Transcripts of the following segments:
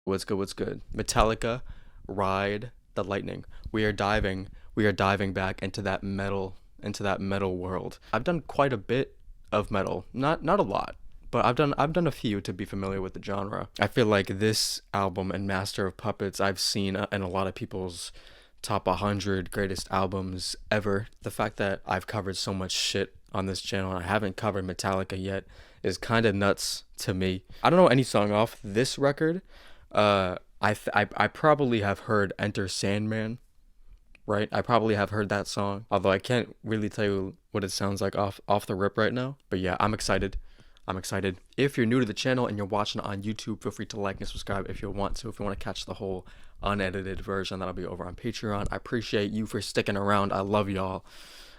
What's good? What's good? Metallica, Ride the Lightning. We are diving back into that metal world. I've done quite a bit of metal, not a lot, but I've done a few to be familiar with the genre. I feel like this album and Master of Puppets I've seen in a lot of people's top 100 greatest albums ever. The fact that I've covered so much shit on this channel and I haven't covered Metallica yet is kind of nuts to me. I don't know any song off this record. I probably have heard Enter Sandman, right? I probably have heard that song, although I can't really tell you what it sounds like off the rip right now. But yeah, I'm excited. I'm excited. If you're new to the channel and you're watching on YouTube, feel free to like and subscribe if you want to. If you want to catch the whole unedited version, that'll be over on Patreon. I appreciate you for sticking around. I love y'all.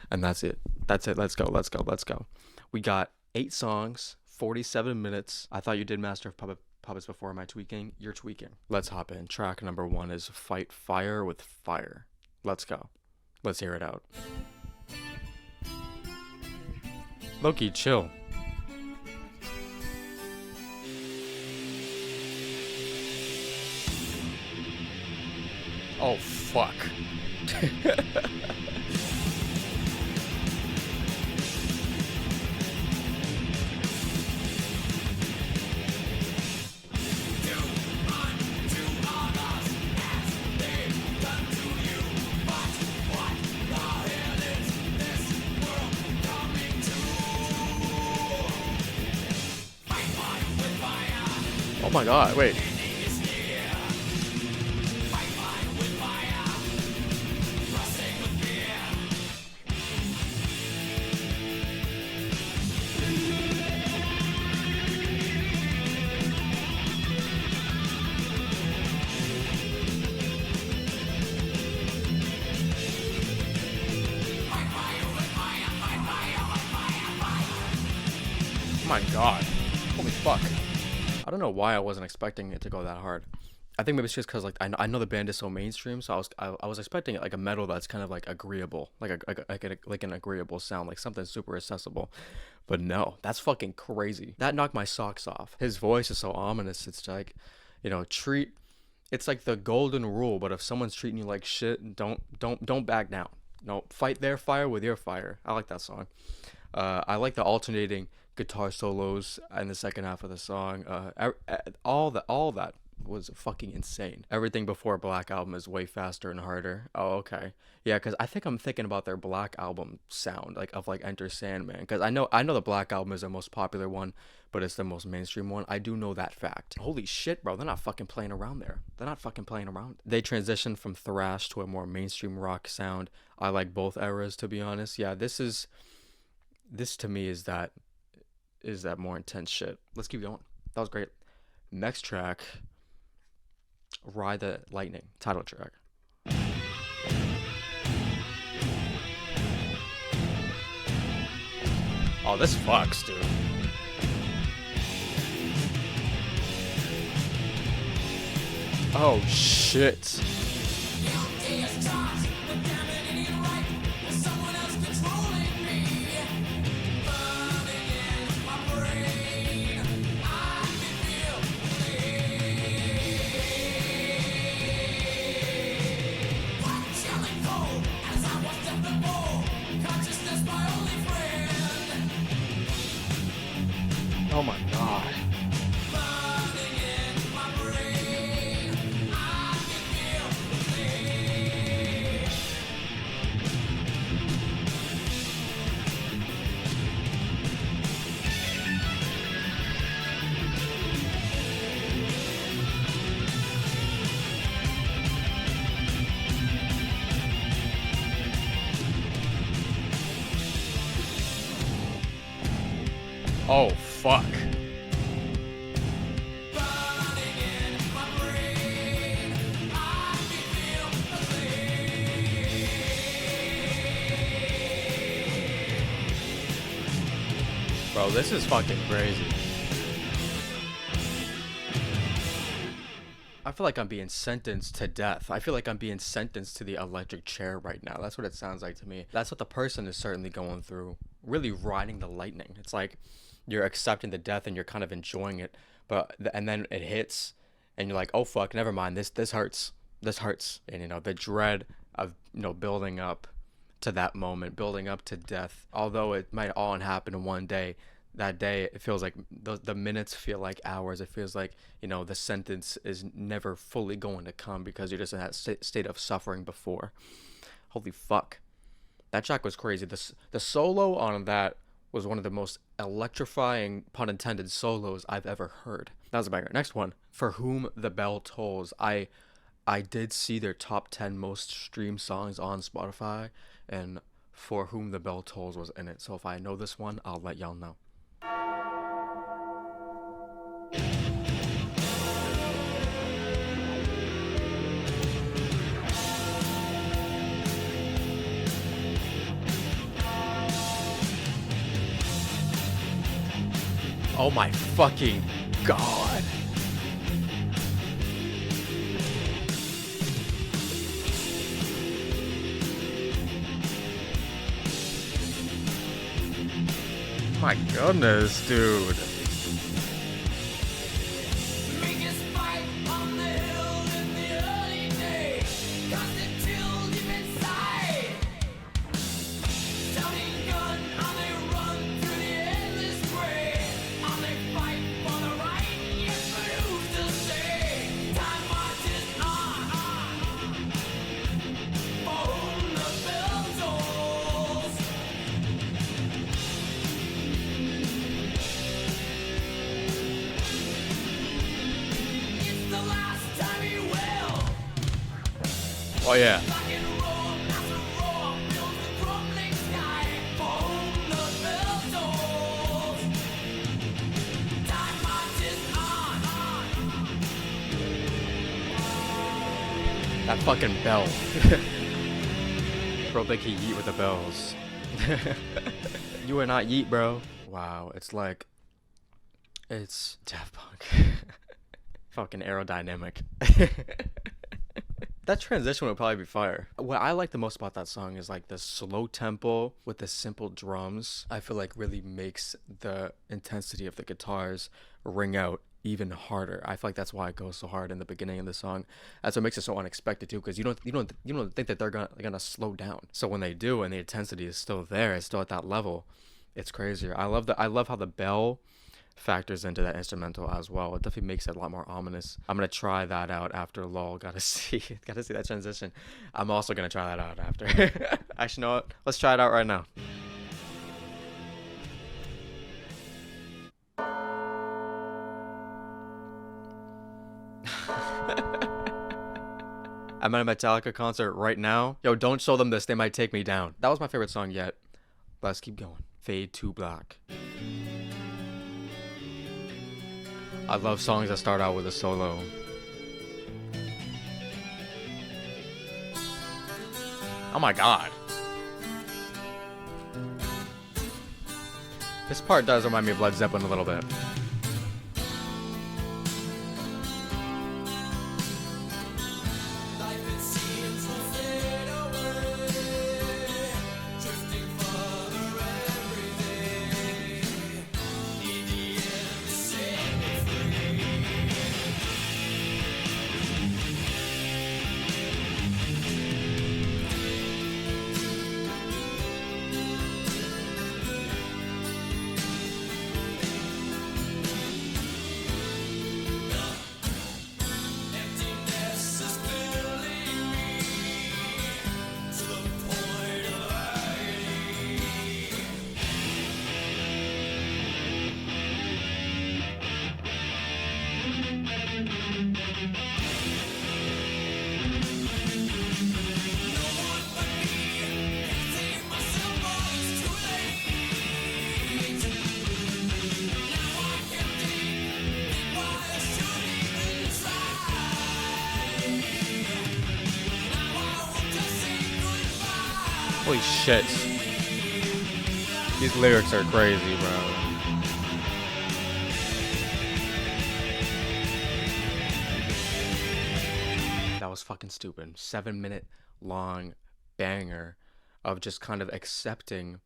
And that's it. That's it. Let's go. Let's go. Let's go. We got 8 songs, 47 minutes. I thought you did Master of Puppets before. Am I tweaking? You're tweaking. Let's hop in. Track number 1 is Fight Fire with Fire. Let's go. Let's hear it out. Loki, chill. Oh, fuck. Oh my god, wait. Oh my god. Holy fuck. I don't know why I wasn't expecting it to go that hard. I think maybe it's just because like I know the band is so mainstream, so I was expecting like a metal that's kind of like agreeable, like an agreeable sound, like something super accessible. But no, that's fucking crazy. That knocked my socks off. His voice is so ominous. It's like, treat. It's like the golden rule. But if someone's treating you like shit, don't back down. No, fight their fire with your fire. I like that song. I like the alternating guitar solos in the second half of the song. All that was fucking insane. Everything before Black Album is way faster and harder. Oh, okay. Yeah, because I think I'm thinking about their Black Album sound, like of like Enter Sandman. Because I know the Black Album is their most popular one, but it's the most mainstream one. I do know that fact. Holy shit, bro. They're not fucking playing around there. They're not fucking playing around. They transitioned from thrash to a more mainstream rock sound. I like both eras, to be honest. Yeah, this to me is that more intense shit. Let's keep going. That was great. Next track, Ride the Lightning, title track. Oh, this fucks, dude. Oh shit. Oh my god. Oh fuck. Bro, this is fucking crazy. I feel like I'm being sentenced to death. I feel like I'm being sentenced to the electric chair right now. That's what it sounds like to me. That's what the person is certainly going through. Really riding the lightning. It's like you're accepting the death and you're kind of enjoying it, and then it hits and you're like, oh fuck, never mind, this hurts, this hurts, and the dread of building up to that moment, building up to death. Although it might all happen in one day, that day it feels like the minutes feel like hours. It feels like the sentence is never fully going to come because you're just in that state of suffering before. Holy fuck, that track was crazy. The solo on that was one of the most electrifying, pun intended, solos I've ever heard. That was a banger. Next one, For Whom the Bell Tolls. I did see their top 10 most streamed songs on Spotify, and For Whom the Bell Tolls was in it. So if I know this one, I'll let y'all know. Oh my fucking god. My goodness, dude. Oh yeah. That fucking bell. Bro, they can yeet with the bells. You are not yeet, bro. Wow, it's Daft Punk. Fucking aerodynamic. That transition would probably be fire. What I like the most about that song is like the slow tempo with the simple drums. I feel like really makes the intensity of the guitars ring out even harder. I feel like that's why it goes so hard in the beginning of the song. That's what makes it so unexpected too, because you don't think that they're gonna slow down. So when they do, and the intensity is still there, it's still at that level, it's crazier. I love how the bell factors into that instrumental as well. It definitely makes it a lot more ominous. I'm gonna try that out after LOL. Gotta see that transition. I'm also gonna try that out after. Actually, you know what? Let's try it out right now. I'm at a Metallica concert right now. Yo, don't show them this. They might take me down. That was my favorite song yet. Let's keep going. Fade to Black. I love songs that start out with a solo. Oh my god. This part does remind me of Led Zeppelin a little bit. Holy shit. These lyrics are crazy, bro. That was fucking stupid. 7-minute long banger of just kind of accepting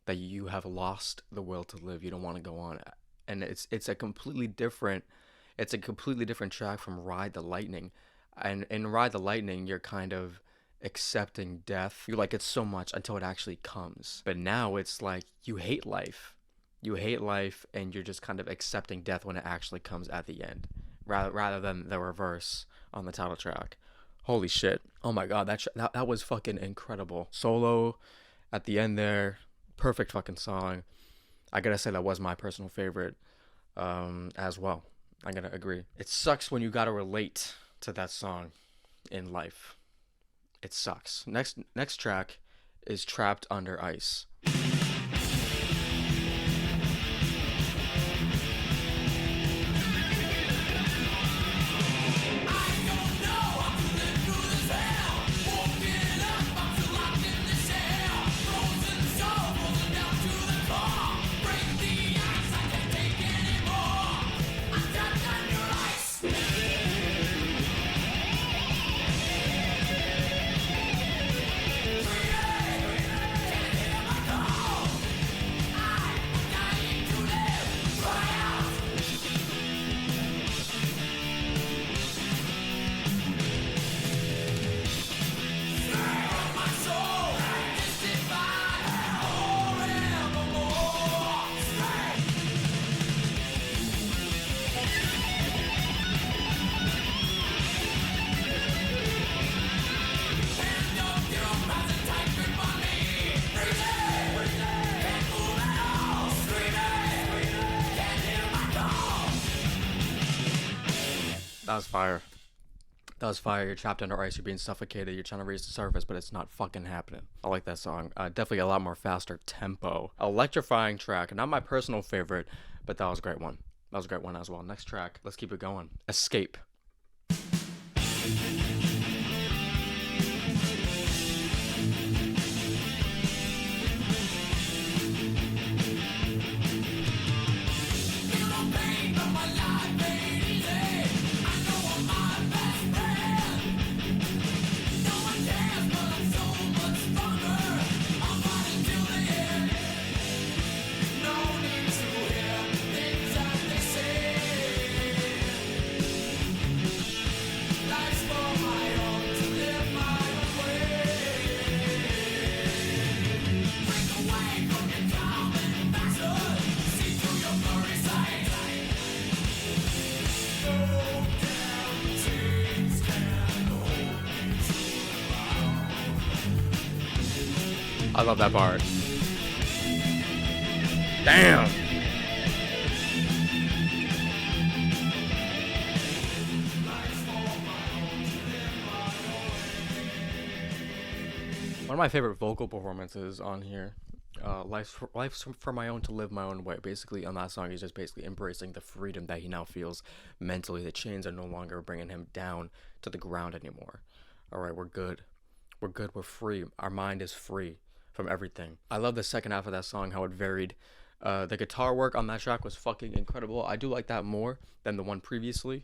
that you have lost the will to live. You don't want to go on. And it's a completely different It's a completely different track from Ride the Lightning. And in Ride the Lightning, you're kind of accepting death. You like it so much until it actually comes. But now it's like you hate life. You hate life and you're just kind of accepting death when it actually comes at the end. Rather than the reverse on the title track. Holy shit. Oh my god, that was fucking incredible. Solo at the end there. Perfect fucking song. I gotta say that was my personal favorite as well. I gotta agree. It sucks when you gotta relate to that song in life. It sucks. Next track is Trapped Under Ice. That was fire. That was fire. You're trapped under ice. You're being suffocated. You're trying to reach the surface, but it's not fucking happening. I like that song. Definitely a lot more faster tempo. Electrifying track. Not my personal favorite, but that was a great one. That was a great one as well. Next track. Let's keep it going. Escape. I love that part. Damn. One of my favorite vocal performances on here. Life's for my own to live my own way. Basically, on that song, he's just basically embracing the freedom that he now feels mentally. The chains are no longer bringing him down to the ground anymore. All right, we're good. We're good. We're free. Our mind is free from everything. I love the second half of that song, how it varied. The guitar work on that track was fucking incredible. I do like that more than the one previously.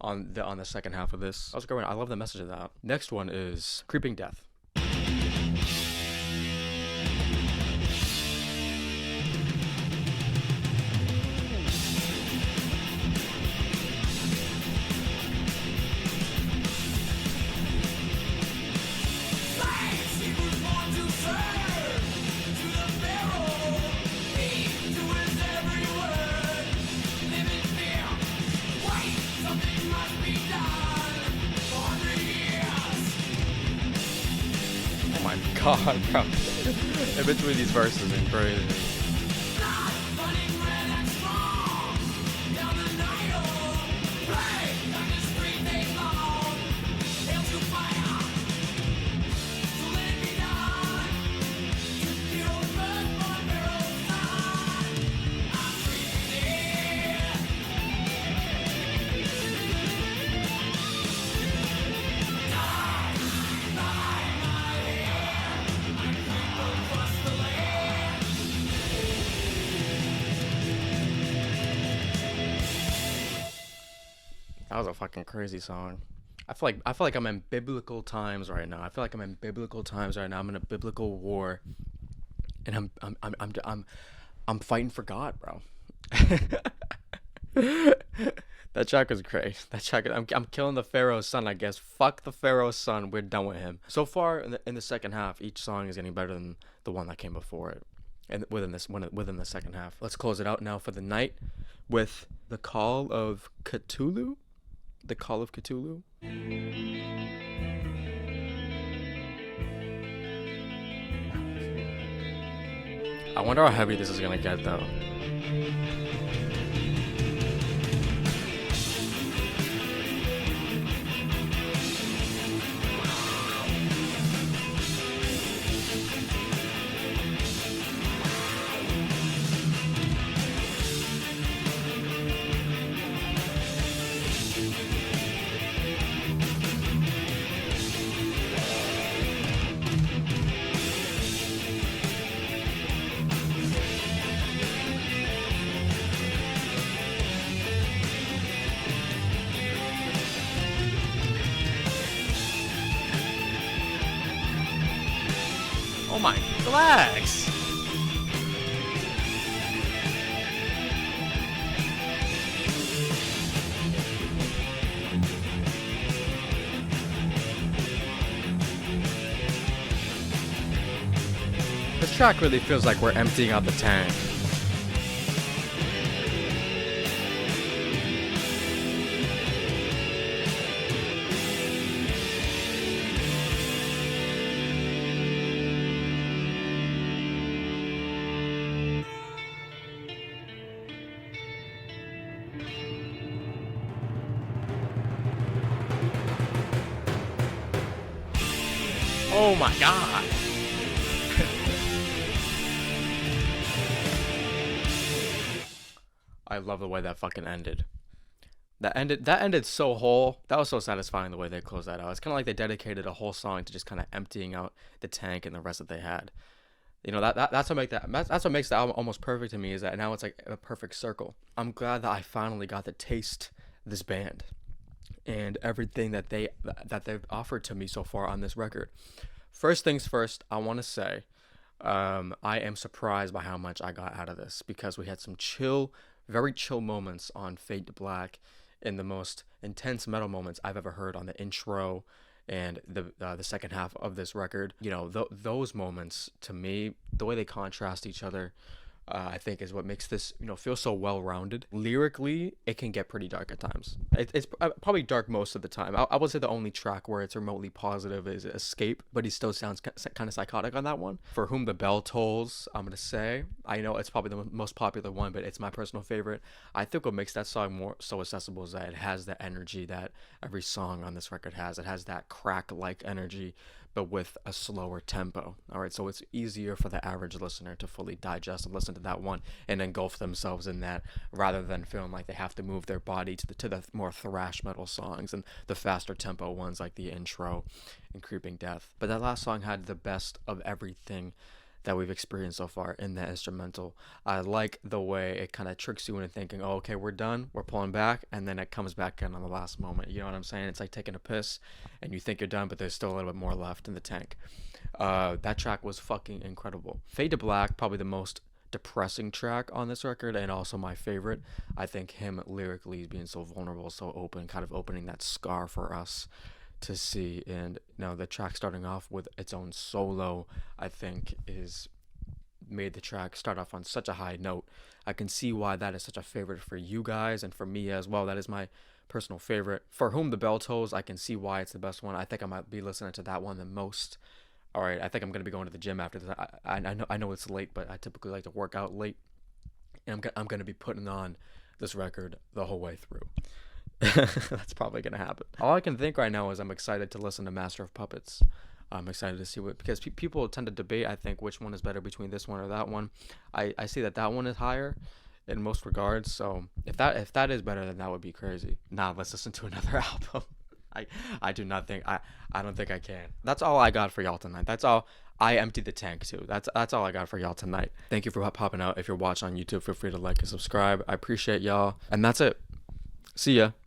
On the second half of this, that was great. I love the message of that. Next one is Creeping Death. God, bro. In between these verses and crazy. That was a fucking crazy song. I feel like I'm in biblical times right now. I feel like I'm in biblical times right now. I'm in a biblical war, and I'm fighting for God, bro. That track was great. That track, I'm killing the Pharaoh's Son, I guess. Fuck the Pharaoh's Son. We're done with him. So far in the second half, each song is getting better than the one that came before it. And within the second half, let's close it out now for the night with the Call of Cthulhu. The Call of Cthulhu. I wonder how heavy this is gonna get though. Oh my, relax. This track really feels like we're emptying out the tank. Oh my god. I love the way that fucking ended. That ended so whole. That was so satisfying the way they closed that out. It's kind of like they dedicated a whole song to just kind of emptying out the tank and the rest that they had. You know, that's what makes the album almost perfect to me, is that now it's like a perfect circle. I'm glad that I finally got to taste this band and everything that they've offered to me so far on this record. First things first, I want to say I am surprised by how much I got out of this, because we had some very chill moments on Fade to Black, and the most intense metal moments I've ever heard on the intro and the second half of this record. You know, those moments, to me, the way they contrast each other, I think is what makes this, feel so well-rounded. Lyrically, it can get pretty dark at times. It's probably dark most of the time. I would say the only track where it's remotely positive is Escape, but he still sounds kind of psychotic on that one. For Whom the Bell Tolls, I'm going to say, I know it's probably the most popular one, but it's my personal favorite. I think what makes that song more so accessible is that it has the energy that every song on this record has. It has that crack-like energy, but with a slower tempo. All right, so it's easier for the average listener to fully digest and listen to that one and engulf themselves in that, rather than feeling like they have to move their body to the more thrash metal songs and the faster tempo ones like the intro and Creeping Death. But that last song had the best of everything that we've experienced so far in that instrumental. I like the way it kind of tricks you into thinking, oh, okay, we're done, we're pulling back, and then it comes back in on the last moment. You know what I'm saying? It's like taking a piss, and you think you're done, but there's still a little bit more left in the tank. That track was fucking incredible. Fade to Black, probably the most depressing track on this record, and also my favorite. I think him lyrically being so vulnerable, so open, kind of opening that scar for us to see. And the track starting off with its own solo, I think, is made the track start off on such a high note. I can see why that is such a favorite for you guys, and for me as well. That is my personal favorite. For Whom the Bell Tolls, I can see why it's the best one. I think I might be listening to that one the most. All right, I think I'm gonna be going to the gym after this. I know it's late, but I typically like to work out late, and I'm gonna be putting on this record the whole way through. That's probably gonna happen. All I can think right now is I'm excited to listen to Master of Puppets. I'm excited to see because people tend to debate, I think, which one is better between this one or that one. I see that one is higher in most regards. So if that is better, then that would be crazy. Nah, let's listen to another album. I do not think I don't think I can. That's all I got for y'all tonight. That's all. I emptied the tank too. That's all I got for y'all tonight. Thank you for popping out. If you're watching on YouTube, feel free to like and subscribe. I appreciate y'all. And that's it. See ya.